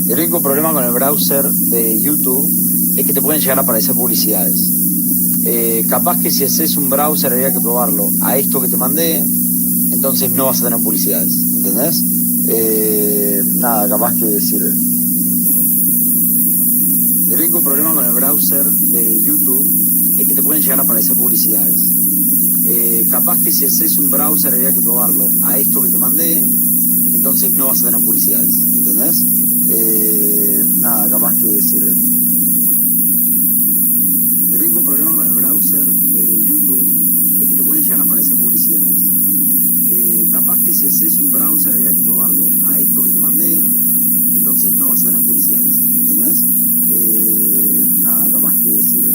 El único problema con el browser de YouTube es que te pueden llegar a aparecer publicidades. Capaz que si haces un browser habría que probarlo a esto que te mandé, entonces no vas a tener publicidades, ¿entendés? Nada, capaz que sirve. El único problema con el browser de YouTube es que te pueden llegar a aparecer publicidades. Capaz que si haces un browser habría que probarlo a esto que te mandé, entonces no vas a tener publicidades, ¿entendés? Nada, capaz que sirve. El único problema con el browser de YouTube es que te pueden llegar a aparecer publicidades. Capaz que si haces un browser habría que probarlo a esto que te mandé, entonces no vas a tener publicidades, ¿entendés? Nada, capaz que sirve.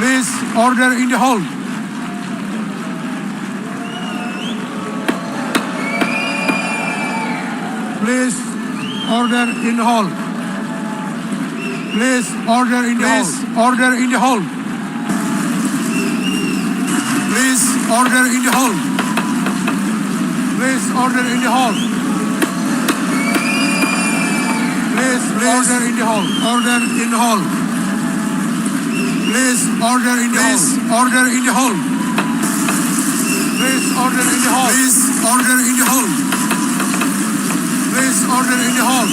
Please order in the hall. Please order in the hall. Please order in the hall. Order in the hall. Please order in the hall. Please order in the hall. Please order in the hall. Order in the hall. Please order in the hall. Order in the hall. Please order in the hall. Please order in the hall. Please order in the hall.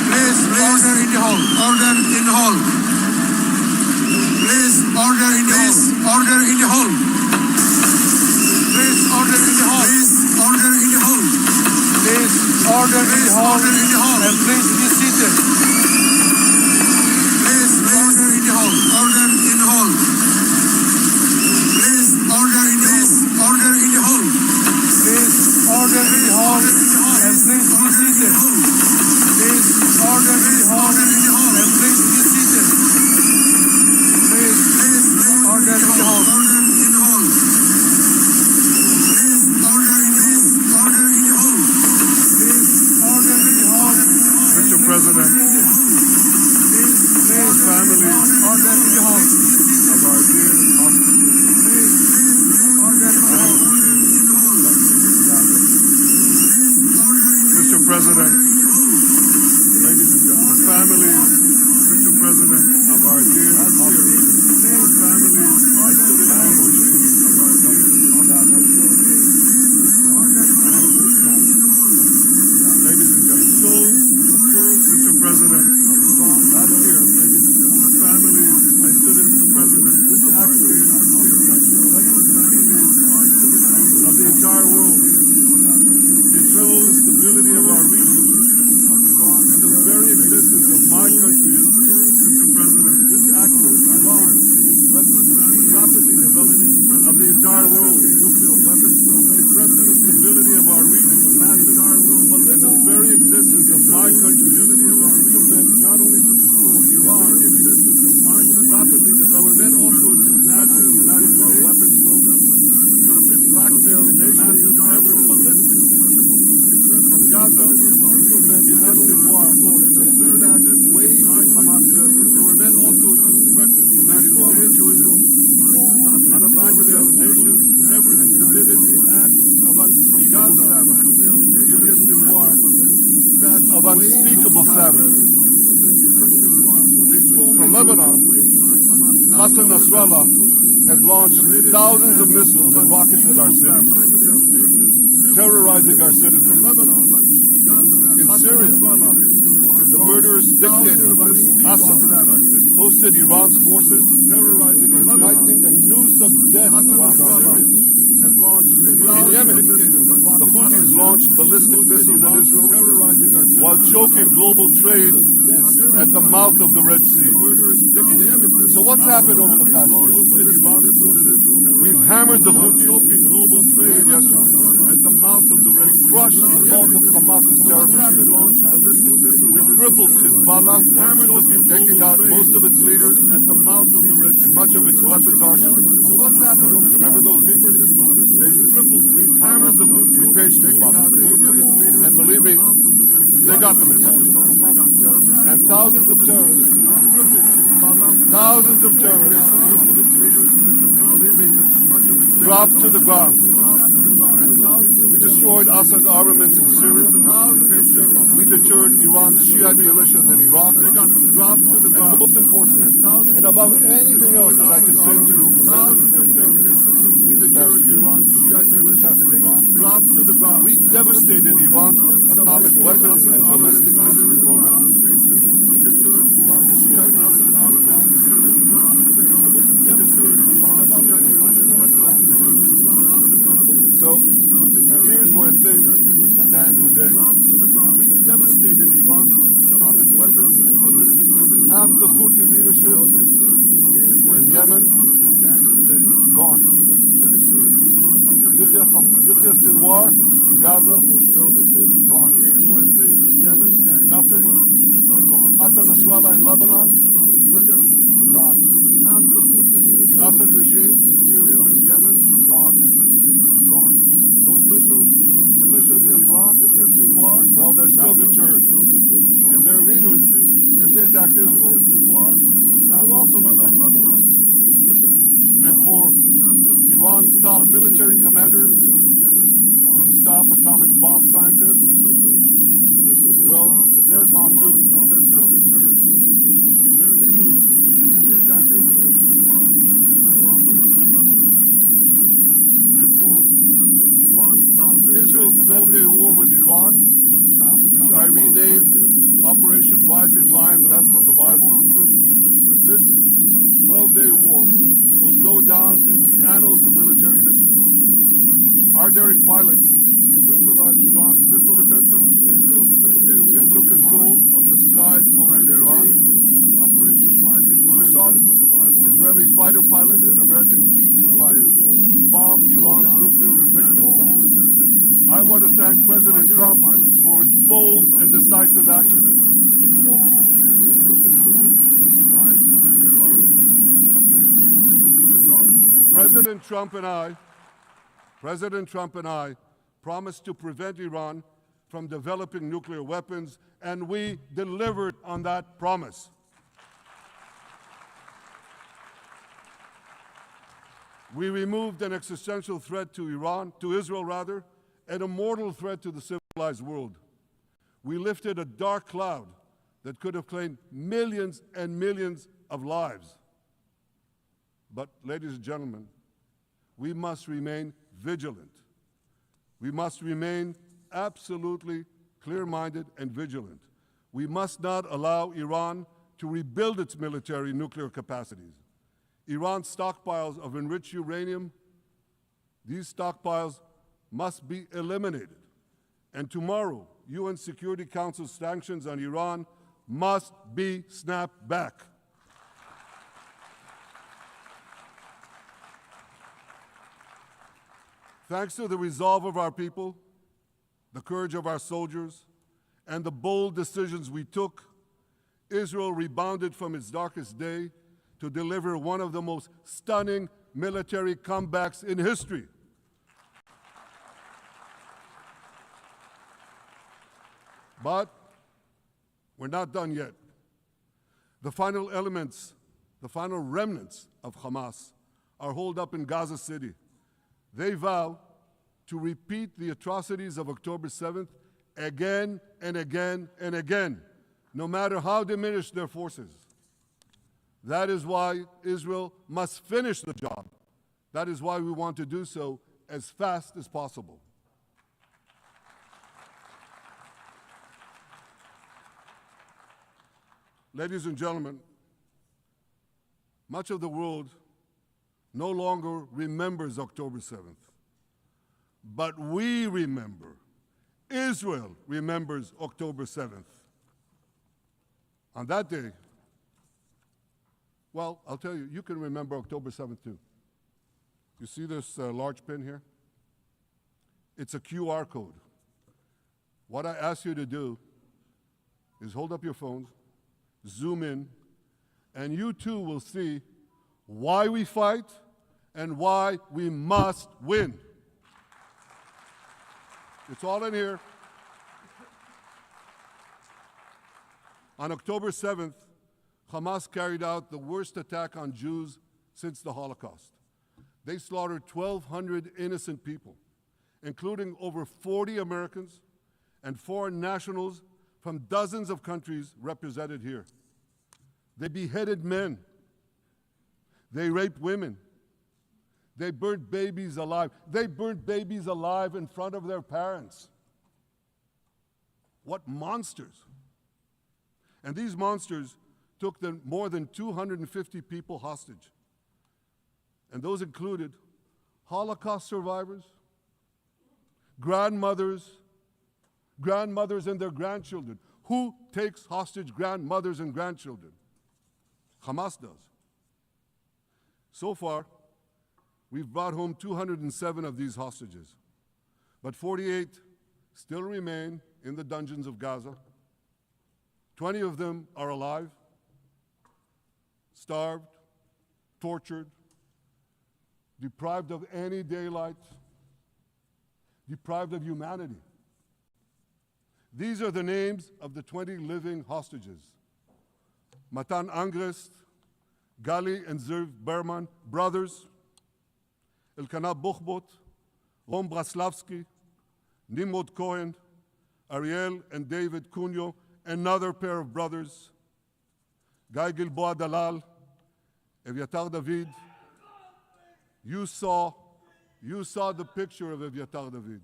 Please order in the hall. Order in the hall. Please order in the hall. Order in the hall. Please order in the hall. Please order in the hall. Please order in the hall. Order in the hall. And please be seated. Order in the hall. Order in the hall. Please order in the hall. Order in the hall. Please order in the hall. And please be seated. Please order in the hall. And please be seated. Please order in the hall. Order in the hall. Please order in the hall. Order in the hall. Please order in the hall. Mr. President. Please, family, order in the hall of our dear hostages. Please, order in the hall. Mr. President, ladies and gentlemen, the family, Mr. President, of our dear hostages. Please, family, order in the hall of our dear ladies and gentlemen, Mr. President, last year, ladies and gentlemen, the family, I stood in, Mr. President, this actually reflects the feelings of the entire world. It shows the stability of our region and the very existence of my country, Mr. President. This axis, Iran, threatens the rapidly developing of the entire world. Nuclear weapons program. It threatens the stability of our region, the massive world, and the very existence of my country, not only to destroy Iran, rapidly development, also to massive United States weapons program and blackmail a massive ballistic from Gaza. Is Sinwar dispatched waves of Hamas terrorists. They were meant also to threaten the United States to Israel on a blackmail nations never had committed acts of unspeakable savagery. Yahya Sinwar dispatched of unspeakable savagery. From Lebanon, Hassan Nasrallah had launched thousands of missiles and rockets at our cities, terrorizing our citizens. In Syria, the murderous dictator Assad hosted Iran's forces, lightning a noose of death around our cities. In Yemen, the Houthis launched ballistic missiles at Israel while choking global trade at the mouth of the Red Sea. So what's happened over the past year? We've hammered the Houthis at the mouth of the Red Sea. We've crushed the bulk of Hamas's terror machine. We've crippled Hezbollah, taking out most of its leaders at the mouth of the Red Sea and much of its weapons arsenal. So what's happened over the Remember those beepers? They've crippled, we've hammered the Houthis, we paged Hezbollah. And believe me, they got the message. And thousands of terrorists dropped to the ground. We destroyed Assad's armaments in Syria. We deterred Iran's Shiite militias in Iraq. And most importantly, and above anything else that I can say to you, we devastated Iran's atomic weapons and ballistic missiles program. So here's where things stand today. We devastated Iran's atomic weapons and ballistic missiles. Half the Houthi leadership in Yemen gone. Yahya Sinwar in Gaza, gone. Here's where things in Yemen, Nasrallah, gone. Hassan Nasrallah in Lebanon, gone. Half the Houthi leadership, the Assad regime in Syria and Yemen, gone. Those militias in Iraq, well, they're still deterred. And their leaders, if they attack Israel, will also be gone. And for Iran's top military commanders and his top atomic bomb scientists, well, they're gone too. Well, they're still deterred. And their leaders, if they attack Israel, will also be gone. And for Iran's top Israel's 12-day war with Iran, which I renamed Operation Rising Lion, that's from the Bible. This 12-day war will go down in the annals of military history. Our daring pilots neutralized Iran's missile defenses and took control of the skies over Tehran. Operation Rising Lion. We saw this. Israeli fighter pilots and American B-2 pilots bombed Iran's nuclear enrichment sites. I want to thank President Trump for his bold and decisive action. President Trump and I promised to prevent Iran from developing nuclear weapons, and we delivered on that promise. We removed an existential threat to Israel, and a mortal threat to the civilized world. We lifted a dark cloud that could have claimed millions and millions of lives. But, ladies and gentlemen, we must remain vigilant. We must remain absolutely clear-minded and vigilant. We must not allow Iran to rebuild its military nuclear capacities. Iran's stockpiles of enriched uranium, these stockpiles must be eliminated. And tomorrow, UN Security Council sanctions on Iran must be snapped back. Thanks to the resolve of our people, the courage of our soldiers, and the bold decisions we took, Israel rebounded from its darkest day to deliver one of the most stunning military comebacks in history. But we're not done yet. The final elements, the final remnants of Hamas are holed up in Gaza City. They vow to repeat the atrocities of October 7th again and again and again, no matter how diminished their forces. That is why Israel must finish the job. That is why we want to do so as fast as possible. Ladies and gentlemen, much of the world no longer remembers October 7th, but we remember. Israel remembers October 7th. On that day, well, I'll tell you, you can remember October 7th too. You see this large pin here? It's a QR code. What I ask you to do is hold up your phones, zoom in, and you too will see why we fight and why we must win. It's all in here. On October 7th, Hamas carried out the worst attack on Jews since the Holocaust. They slaughtered 1,200 innocent people, including over 40 Americans and foreign nationals from dozens of countries represented here. They beheaded men. They raped women. They burnt babies alive. They burnt babies alive in front of their parents. What monsters. And these monsters took more than 250 people hostage. And those included Holocaust survivors, grandmothers and their grandchildren. Who takes hostage grandmothers and grandchildren? Hamas does. So far, we've brought home 207 of these hostages, but 48 still remain in the dungeons of Gaza. 20 of them are alive, starved, tortured, deprived of any daylight, deprived of humanity. These are the names of the 20 living hostages. Matan Angrest, Gali and Zev Berman, brothers, Elkanah Buchbot, Rom Braslavsky, Nimrod Cohen, Ariel and David Cunyo, another pair of brothers, Guy Gilboa Dalal, Eviatar David. You saw the picture of Eviatar David,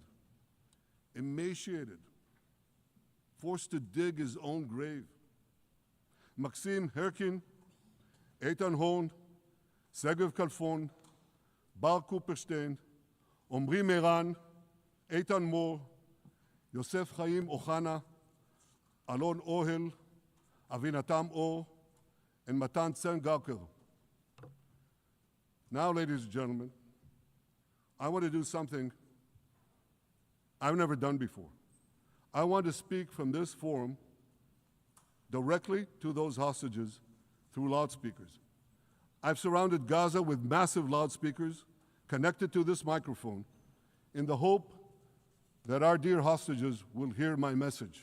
emaciated, forced to dig his own grave. Maxim Herkin, Eitan Horn, Segev Kalfon, Bar Kupperstein, Omri Meran, Eitan Moore, Yosef Chaim Ochana, Alon Ohel, Avinatam Or, and Matan Tsengarker. Now, ladies and gentlemen, I want to do something I've never done before. I want to speak from this forum directly to those hostages through loudspeakers. I've surrounded Gaza with massive loudspeakers connected to this microphone in the hope that our dear hostages will hear my message.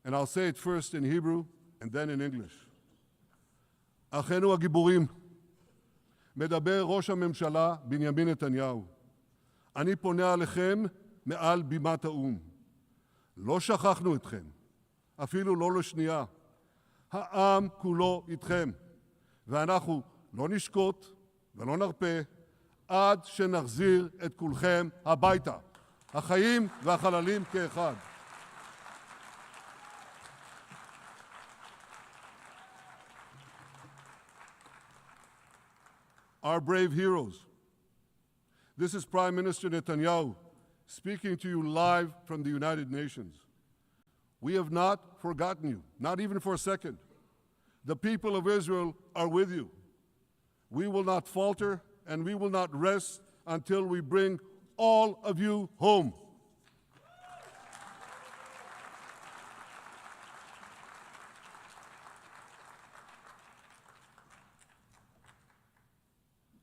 And I'll say it first in Hebrew and then in English. אחינו הגיבורים, מדבר ראש הממשלה בנימין נתניהו. אני פונה עליכם מעל בימת האו"ם. לא שכחנו אתכם, אפילו לא לשנייה. העם כולו איתכם, ואנחנו לא נשקוט ולא נרפה עד שנחזיר את כולכם הביתה, החיים והחללים כאחד. Our brave heroes. This is Prime Minister Netanyahu speaking to you live from the United Nations. We have not forgotten you, not even for a second. The people of Israel are with you. We will not falter and we will not rest until we bring all of you home.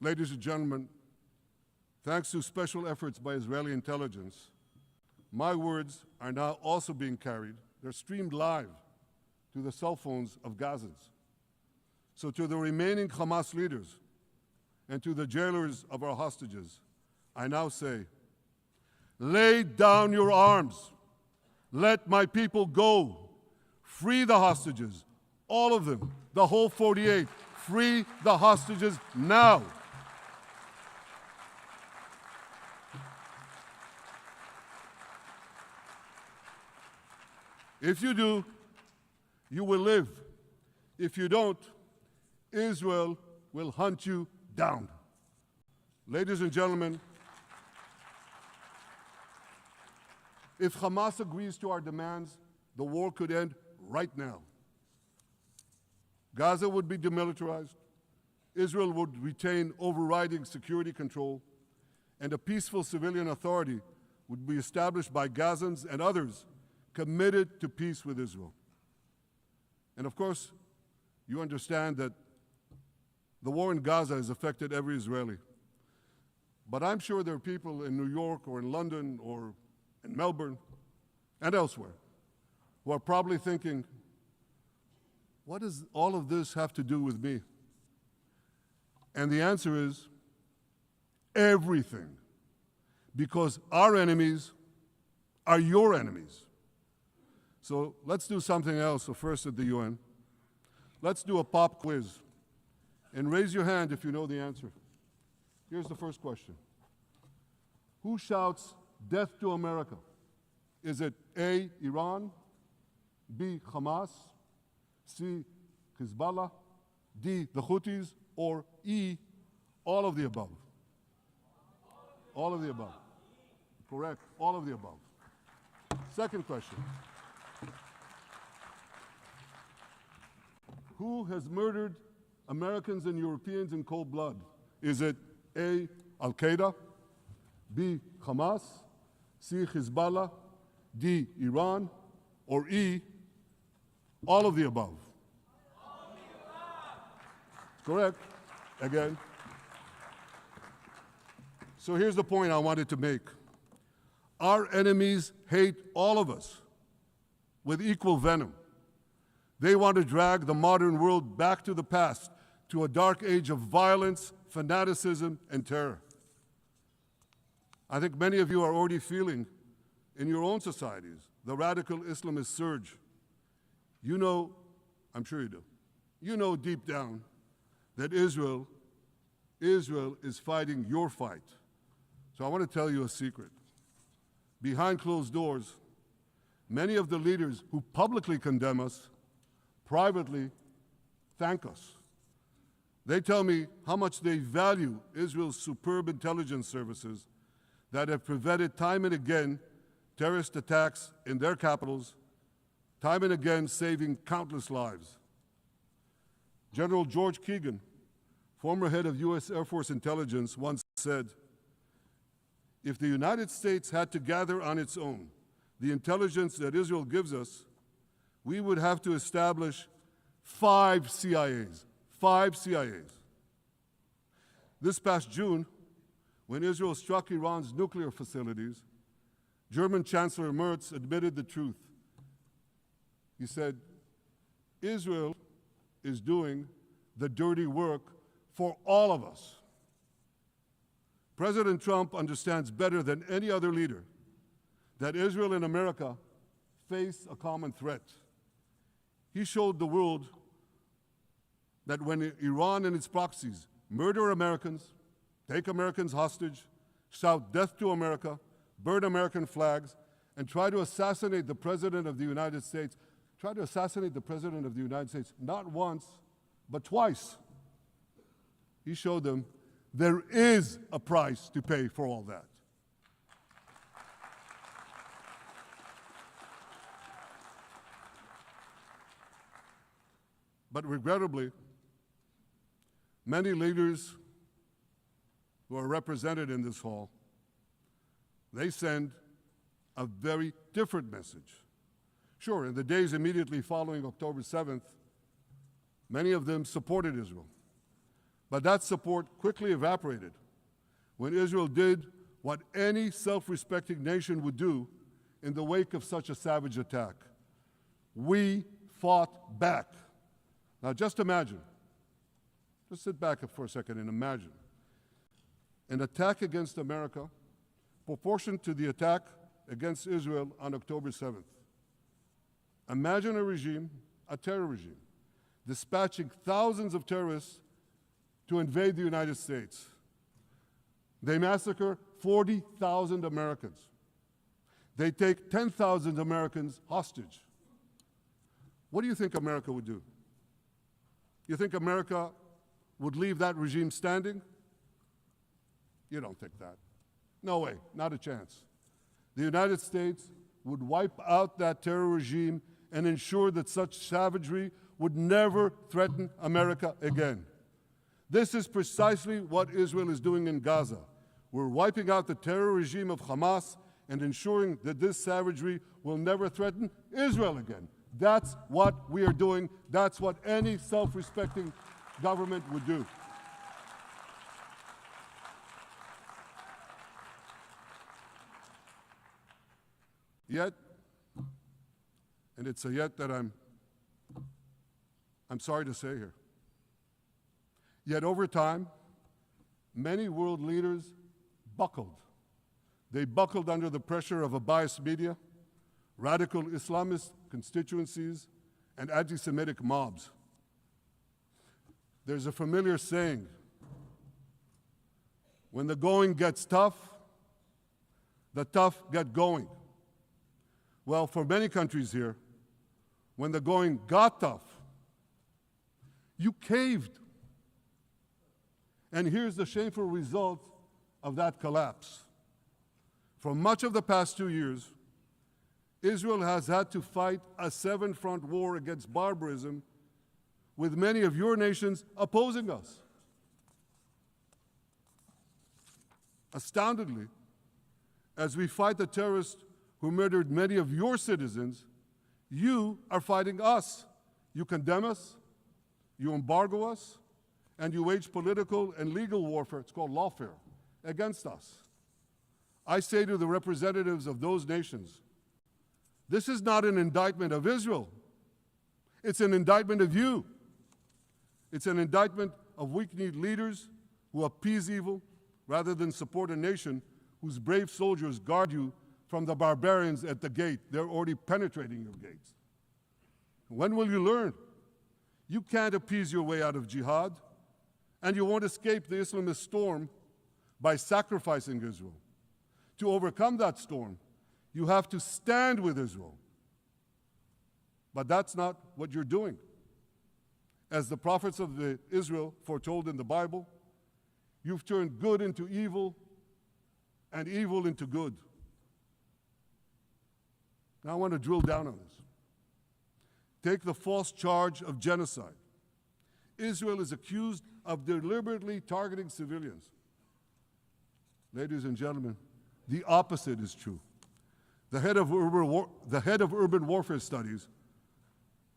ladies and gentlemen, thanks to special efforts by Israeli intelligence, my words are now also being carried. They're streamed live to the cell phones of Gazans. So to the remaining Hamas leaders and to the jailers of our hostages, I now say, lay down your arms. Let my people go. Free the hostages, all of them, the whole 48. Free the hostages now. If you do, you will live. If you don't, Israel will hunt you down. Ladies and gentlemen, if Hamas agrees to our demands, the war could end right now. Gaza would be demilitarized, Israel would retain overriding security control, and a peaceful civilian authority would be established by Gazans and others committed to peace with Israel. And of course, you understand that the war in Gaza has affected every Israeli. But I'm sure there are people in New York or in London or in Melbourne and elsewhere who are probably thinking, what does all of this have to do with me? And the answer is everything. Because our enemies are your enemies. So let's do something else. So first at the UN, let's do a pop quiz. And raise your hand if you know the answer. Here's the first question. Who shouts death to America? Is it A, Iran, B, Hamas, C, Hezbollah, D, the Houthis, or E, all of the above? All of the above. Correct, all of the above. Second question. Who has murdered Americans and Europeans in cold blood? Is it A, Al-Qaeda, B, Hamas, C, Hezbollah, D, Iran, or E, all of the above? Correct. Again. So here's the point I wanted to make. Our enemies hate all of us with equal venom. They want to drag the modern world back to the past, to a dark age of violence, fanaticism, and terror. I think many of you are already feeling in your own societies the radical Islamist surge. You know, I'm sure you do, you know deep down that Israel is fighting your fight. So I want to tell you a secret. Behind closed doors, many of the leaders who publicly condemn us privately thank us. They tell me how much they value Israel's superb intelligence services that have prevented time and again terrorist attacks in their capitals, time and again saving countless lives. General George Keegan, former head of U.S. Air Force intelligence, once said, if the United States had to gather on its own the intelligence that Israel gives us, we would have to establish 5 CIAs. 5 CIAs. This past June, when Israel struck Iran's nuclear facilities, German Chancellor Merz admitted the truth. He said, Israel is doing the dirty work for all of us. President Trump understands better than any other leader that Israel and America face a common threat. He showed the world that when Iran and its proxies murder Americans, take Americans hostage, shout death to America, burn American flags, and try to assassinate the President of the United States, not once, but twice. He showed them there is a price to pay for all that. But regrettably, many leaders who are represented in this hall, they send a very different message. Sure, in the days immediately following October 7th, many of them supported Israel. But that support quickly evaporated when Israel did what any self-respecting nation would do in the wake of such a savage attack. We fought back. Now just imagine, just sit back for a second and imagine an attack against America proportioned to the attack against Israel on October 7th. Imagine a regime, a terror regime, dispatching thousands of terrorists to invade the United States. They massacre 40,000 Americans. They take 10,000 Americans hostage. What do you think America would do? You think America would leave that regime standing? You don't think that. No way, not a chance. The United States would wipe out that terror regime and ensure that such savagery would never threaten America again. This is precisely what Israel is doing in Gaza. We're wiping out the terror regime of Hamas and ensuring that this savagery will never threaten Israel again. That's what we are doing. That's what any self-respecting government would do. Yet, and it's a yet that I'm sorry to say here, yet over time, many world leaders buckled. They buckled under the pressure of a biased media, radical Islamist constituencies, and anti-Semitic mobs. There's a familiar saying, when the going gets tough, the tough get going. Well, for many countries here, when the going got tough, you caved. And here's the shameful result of that collapse. For much of the past 2 years, Israel has had to fight a seven-front war against barbarism with many of your nations opposing us. Astoundingly, as we fight the terrorists who murdered many of your citizens, you are fighting us. You condemn us, you embargo us, and you wage political and legal warfare, it's called lawfare, against us. I say to the representatives of those nations, this is not an indictment of Israel. It's an indictment of you. It's an indictment of weak-kneed leaders who appease evil rather than support a nation whose brave soldiers guard you from the barbarians at the gate. They're already penetrating your gates. When will you learn? You can't appease your way out of jihad, and you won't escape the Islamist storm by sacrificing Israel. To overcome that storm, you have to stand with Israel. But that's not what you're doing. As the prophets of Israel foretold in the Bible, you've turned good into evil and evil into good. Now I want to drill down on this. Take the false charge of genocide. Israel is accused of deliberately targeting civilians. Ladies and gentlemen, the opposite is true. The head of urban warfare studies,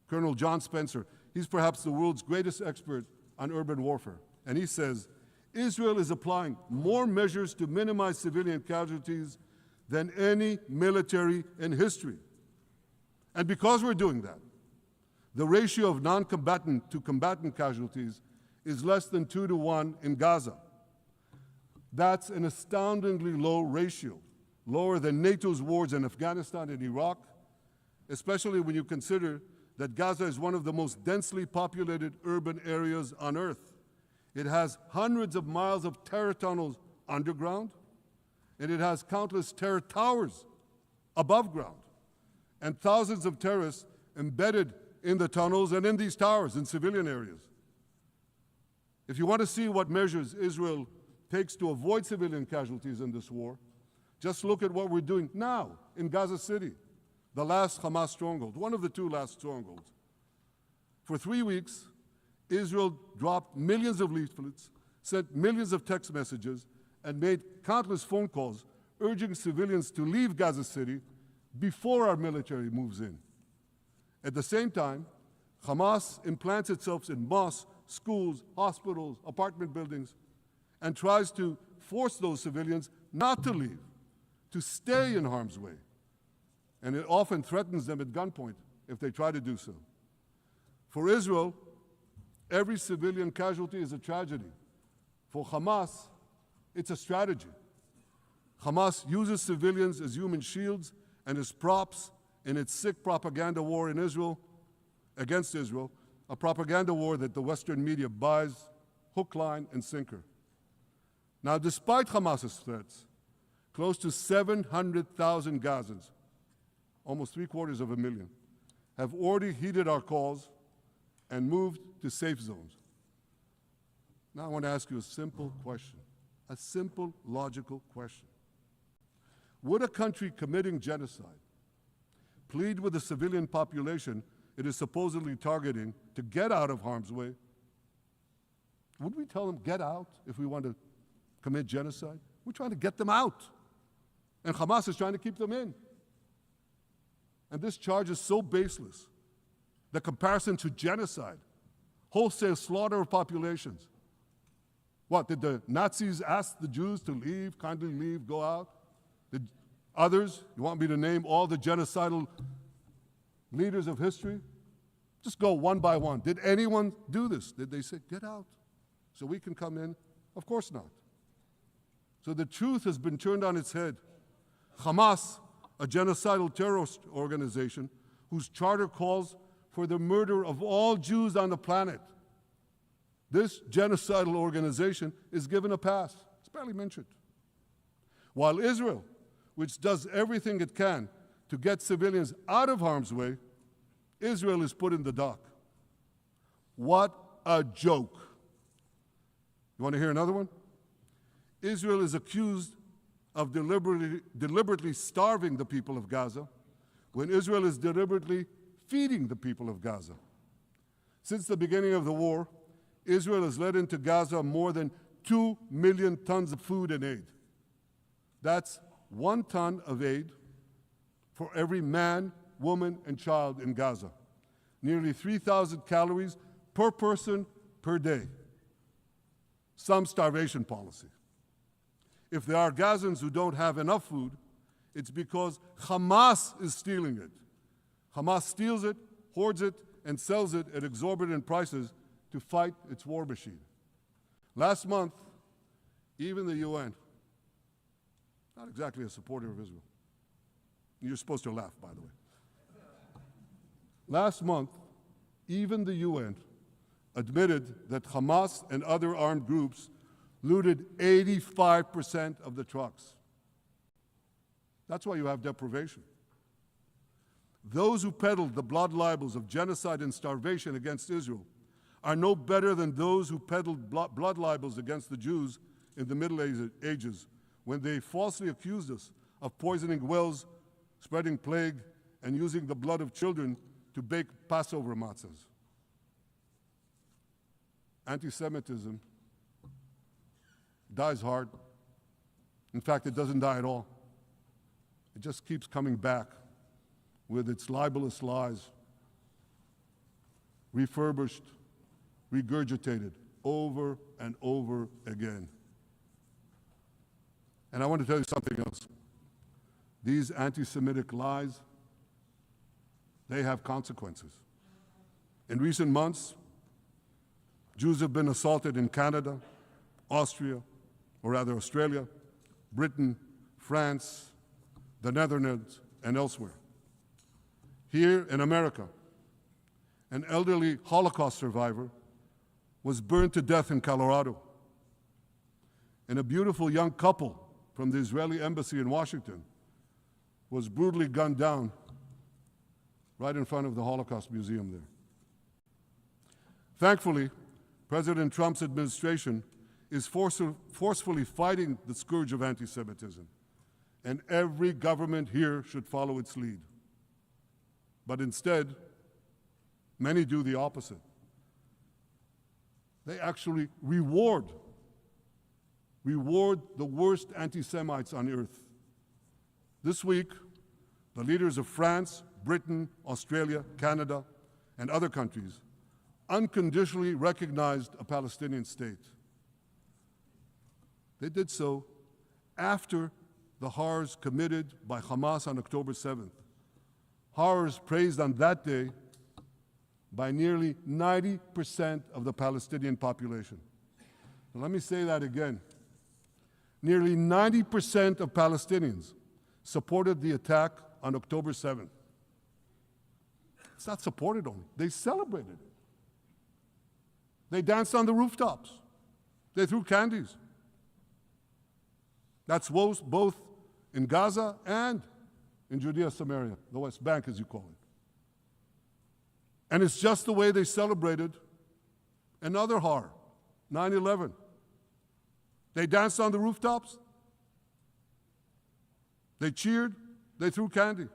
Colonel John Spencer, he's perhaps the world's greatest expert on urban warfare. And he says, Israel is applying more measures to minimize civilian casualties than any military in history. And because we're doing that, the ratio of non-combatant to combatant casualties is less than 2 to 1 in Gaza. That's an astoundingly low ratio, lower than NATO's wars in Afghanistan and Iraq, especially when you consider that Gaza is one of the most densely populated urban areas on Earth. It has hundreds of miles of terror tunnels underground, and it has countless terror towers above ground, and thousands of terrorists embedded in the tunnels and in these towers in civilian areas. If you want to see what measures Israel takes to avoid civilian casualties in this war, just look at what we're doing now in Gaza City, the last Hamas stronghold, one of the 2 last strongholds. For 3 weeks, Israel dropped millions of leaflets, sent millions of text messages, and made countless phone calls urging civilians to leave Gaza City before our military moves in. At the same time, Hamas implants itself in mosques schools, hospitals, apartment buildings, and tries to force those civilians not to leave, to stay in harm's way. And it often threatens them at gunpoint if they try to do so. For Israel, every civilian casualty is a tragedy. For Hamas, it's a strategy. Hamas uses civilians as human shields and as props in its sick propaganda war in Israel, against Israel, a propaganda war that the Western media buys hook, line, and sinker. Now, despite Hamas's threats, close to 700,000 Gazans, almost 750,000, have already heeded our calls and moved to safe zones. Now I want to ask you a simple question, a simple, logical question. Would a country committing genocide plead with the civilian population it is supposedly targeting to get out of harm's way? Would we tell them, get out, if we want to commit genocide? We're trying to get them out. And Hamas is trying to keep them in. And this charge is so baseless. The comparison to genocide, wholesale slaughter of populations. What, did the Nazis ask the Jews to leave, kindly leave, go out? Did others, you want me to name all the genocidal leaders of history? Just go one by one. Did anyone do this? Did they say, get out so we can come in? Of course not. So the truth has been turned on its head. Hamas, a genocidal terrorist organization whose charter calls for the murder of all Jews on the planet. This genocidal organization is given a pass. It's barely mentioned. While Israel, which does everything it can to get civilians out of harm's way, Israel is put in the dock. What a joke. You want to hear another one? Israel is accused of deliberately starving the people of Gaza when Israel is deliberately feeding the people of Gaza. Since the beginning of the war, Israel has let into Gaza more than 2 million tons of food and aid. That's 1 ton of aid for every man, woman, and child in Gaza. Nearly 3,000 calories per person per day. Some starvation policy. If there are Gazans who don't have enough food, it's because Hamas is stealing it. Hamas steals it, hoards it, and sells it at exorbitant prices to fight its war machine. Last month, even the UN, not exactly a supporter of Israel. You're supposed to laugh, by the way. Last month, even the UN admitted that Hamas and other armed groups looted 85% of the trucks. That's why you have deprivation. Those who peddled the blood libels of genocide and starvation against Israel are no better than those who peddled blood libels against the Jews in the Middle Ages when they falsely accused us of poisoning wells, spreading plague, and using the blood of children to bake Passover matzahs. Anti-Semitism dies hard. In fact, it doesn't die at all. It just keeps coming back with its libelous lies, refurbished, regurgitated over and over again. And I want to tell you something else. These anti-Semitic lies, they have consequences. In recent months, Jews have been assaulted in Canada, Australia, Britain, France, the Netherlands, and elsewhere. Here in America, an elderly Holocaust survivor was burned to death in Colorado. And a beautiful young couple from the Israeli embassy in Washington was brutally gunned down right in front of the Holocaust Museum there. Thankfully, President Trump's administration is forcefully fighting the scourge of anti-Semitism, and every government here should follow its lead. But instead, many do the opposite. They actually reward the worst anti-Semites on earth. This week, the leaders of France, Britain, Australia, Canada, and other countries unconditionally recognized a Palestinian state. They did so after the horrors committed by Hamas on October 7th. Horrors praised on that day by nearly 90% of the Palestinian population. Now, let me say that again. Nearly 90% of Palestinians supported the attack on October 7th. It's not supported only, they celebrated it. They danced on the rooftops. They threw candies. That's both in Gaza and in Judea, Samaria, the West Bank, as you call it. And it's just the way they celebrated another horror, 9/11. They danced on the rooftops. They cheered. They threw candy.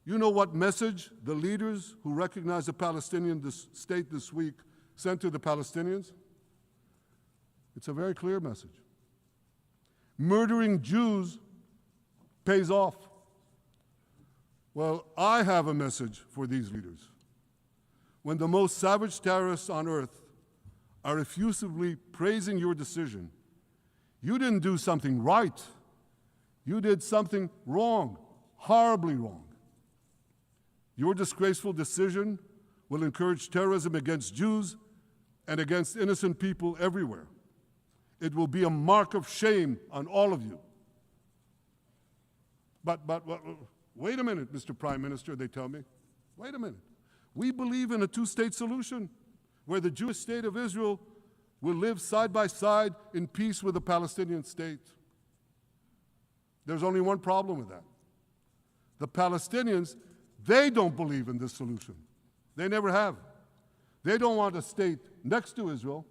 You know what message the leaders who recognize the Palestinian state this week sent to the Palestinians? It's a very clear message. Murdering Jews pays off. Well, I have a message for these leaders. When the most savage terrorists on earth are effusively praising your decision, you didn't do something right. You did something wrong, horribly wrong. Your disgraceful decision will encourage terrorism against Jews and against innocent people everywhere. It will be a mark of shame on all of you. But wait a minute, Mr. Prime Minister, they tell me. Wait a minute. We believe in a two-state solution where the Jewish state of Israel will live side by side in peace with the Palestinian state. There's only one problem with that. The Palestinians, they don't believe in this solution. They never have. They don't want a state next to Israel.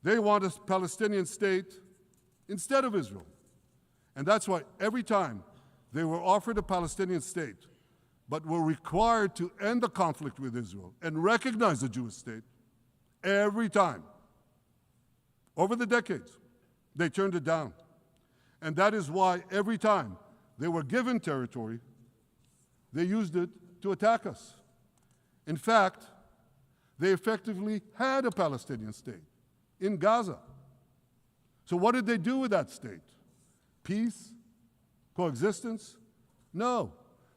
They want a Palestinian state instead of Israel. And that's why every time they were offered a Palestinian state, but were required to end the conflict with Israel and recognize the Jewish state, every time, over the decades, they turned it down. And that is why every time they were given territory, they used it to attack us. In fact, they effectively had a Palestinian state in Gaza. So what did they do with that state? Peace? Coexistence? No.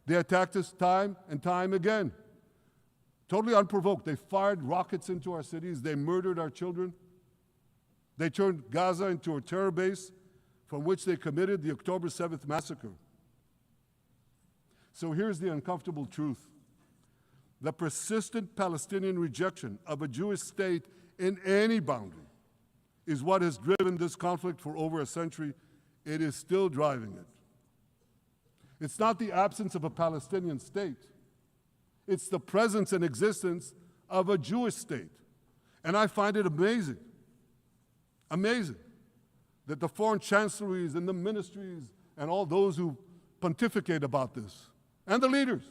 They attacked us time and time again. Totally unprovoked. They fired rockets into our cities. They murdered our children. They turned Gaza into a terror base from which they committed the October 7th massacre. So here's the uncomfortable truth. The persistent Palestinian rejection of a Jewish state in any boundary is what has driven this conflict for over a century. It is still driving it. It's not the absence of a Palestinian state. It's the presence and existence of a Jewish state. And I find it amazing, that the foreign chancelleries and the ministries and all those who pontificate about this, and the leaders,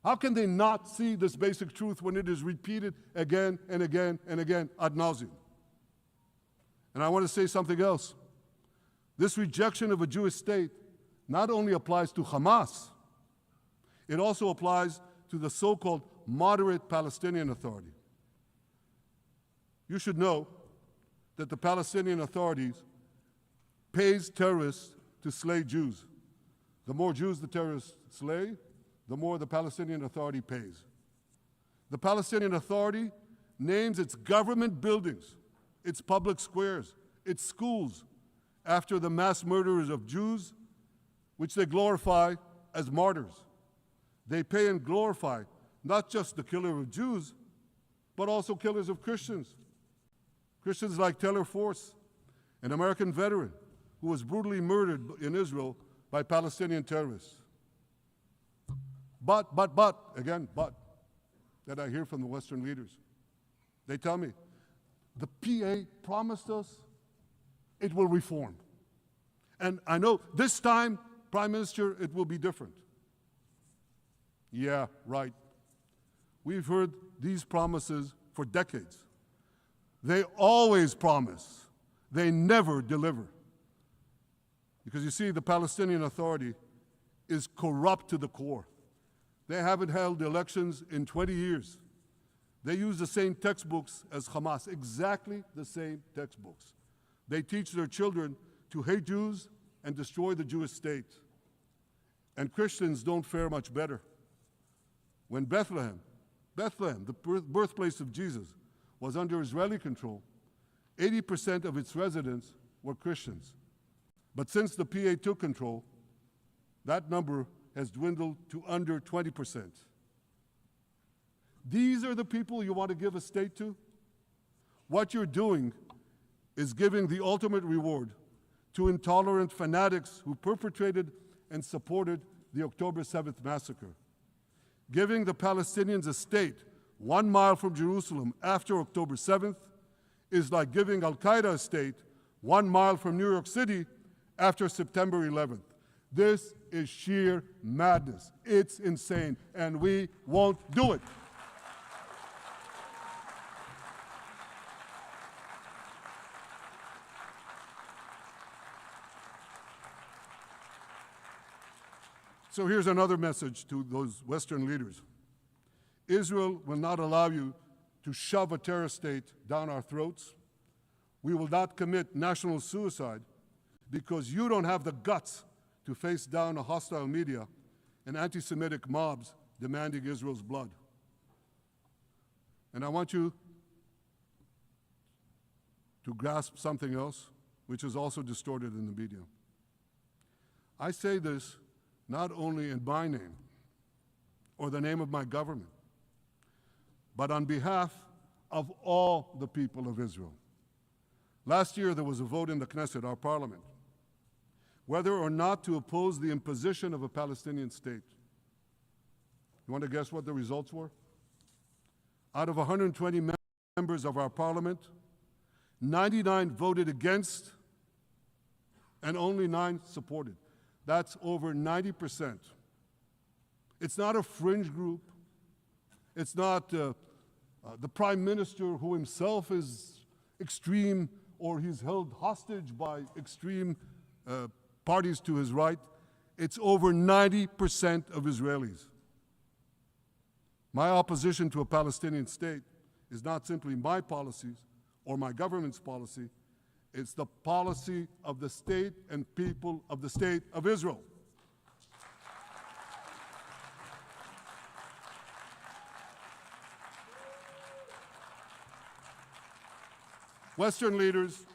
how can they not see this basic truth when it is repeated again and again and again ad nauseum? And I want to say something else. This rejection of a Jewish state not only applies to Hamas, it also applies to the so-called moderate Palestinian Authority. You should know that the Palestinian authorities pays terrorists to slay Jews. The more Jews the terrorists slay, the more the Palestinian Authority pays. The Palestinian Authority names its government buildings, its public squares, its schools, after the mass murderers of Jews, which they glorify as martyrs. They pay and glorify not just the killer of Jews, but also killers of Christians. Christians like Taylor Force, an American veteran who was brutally murdered in Israel by Palestinian terrorists. But, that I hear from the Western leaders. They tell me, the PA promised us it will reform. And I know this time, Prime Minister, it will be different. Yeah, right. We've heard these promises for decades. They always promise. They never deliver. Because you see, the Palestinian Authority is corrupt to the core. They haven't held elections in 20 years. They use the same textbooks as Hamas, exactly the same textbooks. They teach their children to hate Jews and destroy the Jewish state. And Christians don't fare much better. When Bethlehem, the birthplace of Jesus, was under Israeli control, 80% of its residents were Christians. But since the PA took control, that number has dwindled to under 20%. These are the people you want to give a state to? What you're doing is giving the ultimate reward to intolerant fanatics who perpetrated and supported the October 7th massacre. Giving the Palestinians a state 1 mile from Jerusalem after October 7th is like giving Al-Qaeda a state 1 mile from New York City after September 11th. This is sheer madness. It's insane, and we won't do it. So here's another message to those Western leaders. Israel will not allow you to shove a terror state down our throats. We will not commit national suicide because you don't have the guts to face down a hostile media and anti-Semitic mobs demanding Israel's blood. And I want you to grasp something else, which is also distorted in the media. I say this not only in my name or the name of my government, but on behalf of all the people of Israel. Last year, there was a vote in the Knesset, our parliament, whether or not to oppose the imposition of a Palestinian state. You want to guess what the results were? Out of 120 members of our parliament, 99 voted against and only 9 supported. That's over 90%. It's not a fringe group. It's not the prime minister who himself is extreme or he's held hostage by extreme parties to his right. It's over 90% of Israelis. My opposition to a Palestinian state is not simply my policies or my government's policy. It's the policy of the state and people of the state of Israel. Western leaders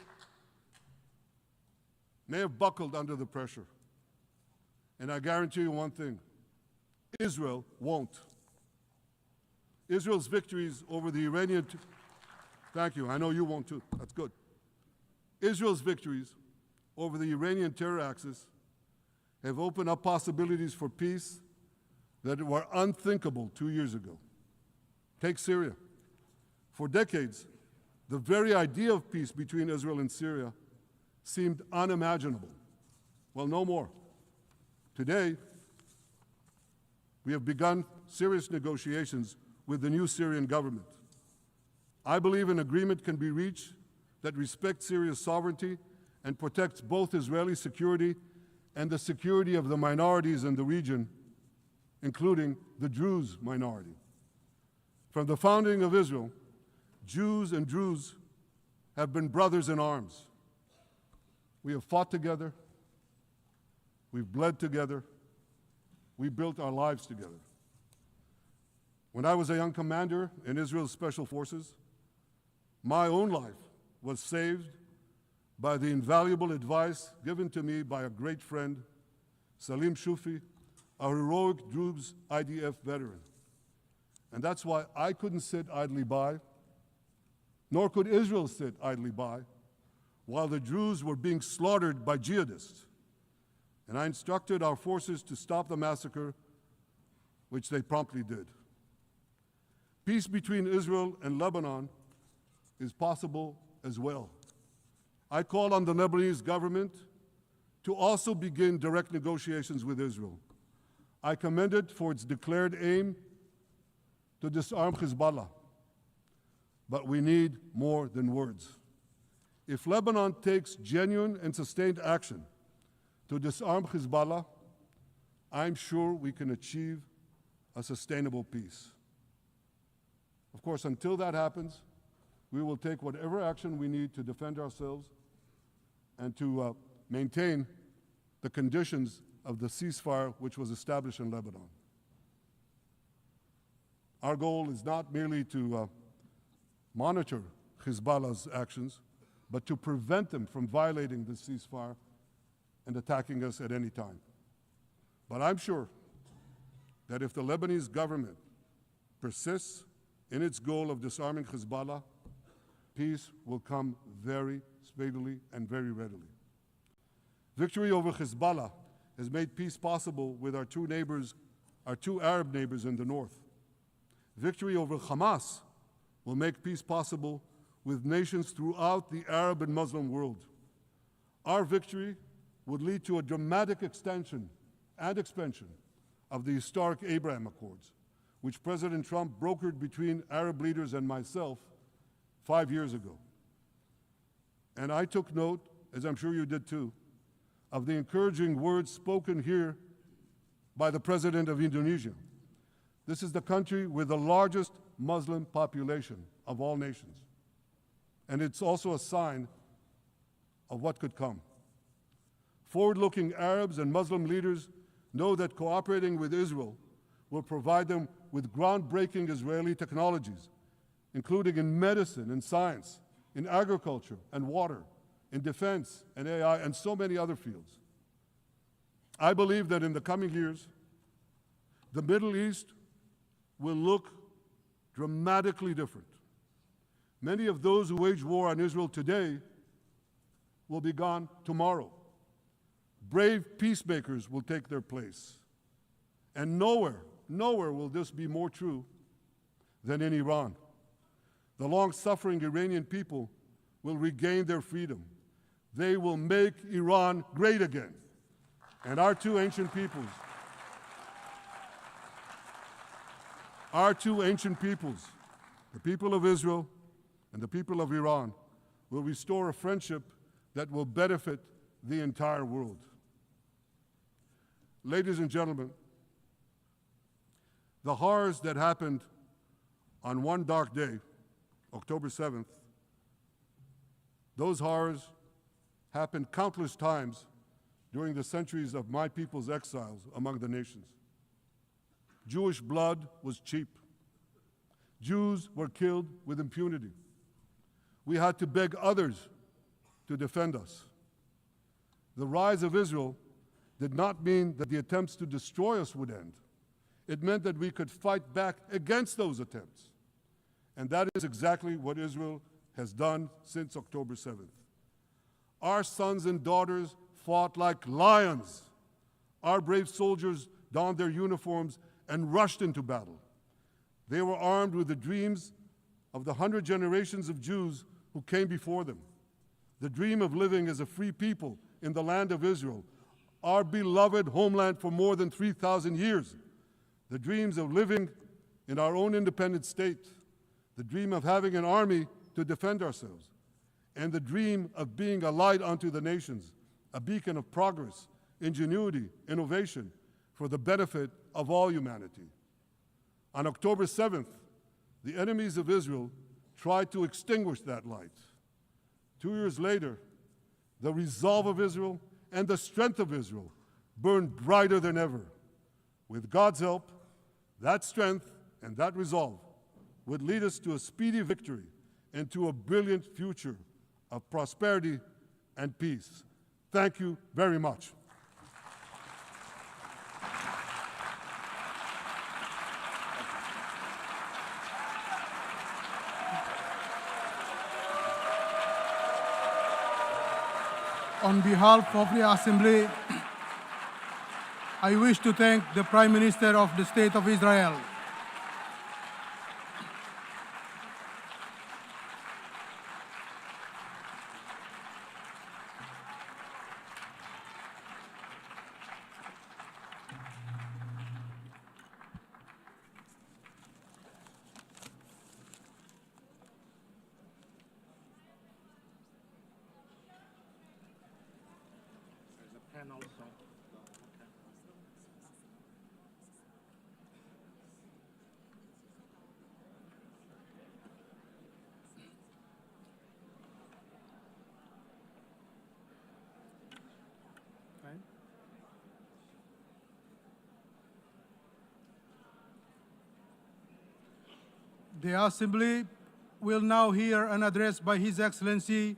may have buckled under the pressure. And I guarantee you one thing, Israel won't. Israel's victories over the Iranian... Thank you, I know you won't too, that's good. Israel's victories over the Iranian terror axis have opened up possibilities for peace that were unthinkable 2 years ago. Take Syria. For decades, the very idea of peace between Israel and Syria seemed unimaginable. Well, no more. Today, we have begun serious negotiations with the new Syrian government. I believe an agreement can be reached that respects Syria's sovereignty and protects both Israeli security and the security of the minorities in the region, including the Druze minority. From the founding of Israel, Jews and Druze have been brothers in arms. We have fought together, we've bled together, we built our lives together. When I was a young commander in Israel's Special Forces, my own life was saved by the invaluable advice given to me by a great friend, Salim Shufi, a heroic Druze IDF veteran. And that's why I couldn't sit idly by, nor could Israel sit idly by, while the Druze were being slaughtered by jihadists. And I instructed our forces to stop the massacre, which they promptly did. Peace between Israel and Lebanon is possible as well. I call on the Lebanese government to also begin direct negotiations with Israel. I commend it for its declared aim to disarm Hezbollah. But we need more than words. If Lebanon takes genuine and sustained action to disarm Hezbollah, I'm sure we can achieve a sustainable peace. Of course, until that happens, we will take whatever action we need to defend ourselves and to maintain the conditions of the ceasefire which was established in Lebanon. Our goal is not merely to monitor Hezbollah's actions, but to prevent them from violating the ceasefire and attacking us at any time. But I'm sure that if the Lebanese government persists in its goal of disarming Hezbollah, peace will come very speedily and very readily. Victory over Hezbollah has made peace possible with our two Arab neighbors in the north. Victory over Hamas will make peace possible with nations throughout the Arab and Muslim world. Our victory would lead to a dramatic extension and expansion of the historic Abraham Accords, which President Trump brokered between Arab leaders and myself 5 years ago. And I took note, as I'm sure you did too, of the encouraging words spoken here by the President of Indonesia. This is the country with the largest Muslim population of all nations. And it's also a sign of what could come. Forward-looking Arabs and Muslim leaders know that cooperating with Israel will provide them with groundbreaking Israeli technologies, including in medicine and science, in agriculture and water, in defense and AI, and so many other fields. I believe that in the coming years, the Middle East will look dramatically different. Many of those who wage war on Israel today will be gone tomorrow. Brave peacemakers will take their place. And nowhere will this be more true than in Iran. The long-suffering Iranian people will regain their freedom. They will make Iran great again. And our two ancient peoples, the people of Israel and the people of Iran, will restore a friendship that will benefit the entire world. Ladies and gentlemen, the horrors that happened on one dark day, October 7th, those horrors happened countless times during the centuries of my people's exiles among the nations. Jewish blood was cheap. Jews were killed with impunity. We had to beg others to defend us. The rise of Israel did not mean that the attempts to destroy us would end. It meant that we could fight back against those attempts. And that is exactly what Israel has done since October 7th. Our sons and daughters fought like lions. Our brave soldiers donned their uniforms and rushed into battle. They were armed with the dreams of the 100 generations of Jews who came before them. The dream of living as a free people in the land of Israel, our beloved homeland for more than 3,000 years. The dreams of living in our own independent state. The dream of having an army to defend ourselves. And the dream of being a light unto the nations, a beacon of progress, ingenuity, innovation for the benefit of all humanity. On October 7th, the enemies of Israel tried to extinguish that light. 2 years later, the resolve of Israel and the strength of Israel burned brighter than ever. With God's help, that strength and that resolve would lead us to a speedy victory and to a brilliant future of prosperity and peace. Thank you very much. On behalf of the Assembly, I wish to thank the Prime Minister of the State of Israel, The Assembly will now hear an address by His Excellency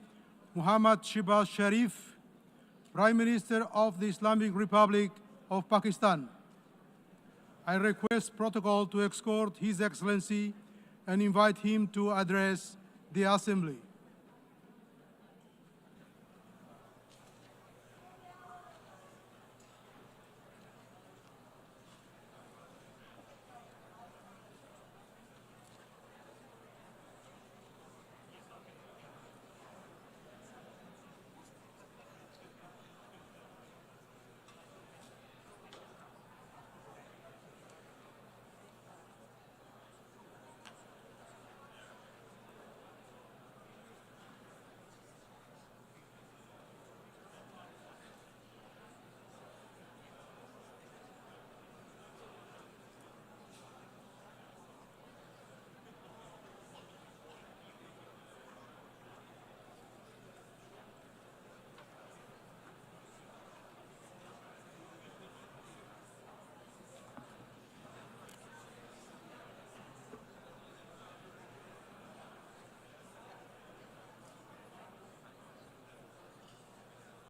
Muhammad Shehbaz Sharif, Prime Minister of the Islamic Republic of Pakistan. I request protocol to escort His Excellency and invite him to address the Assembly.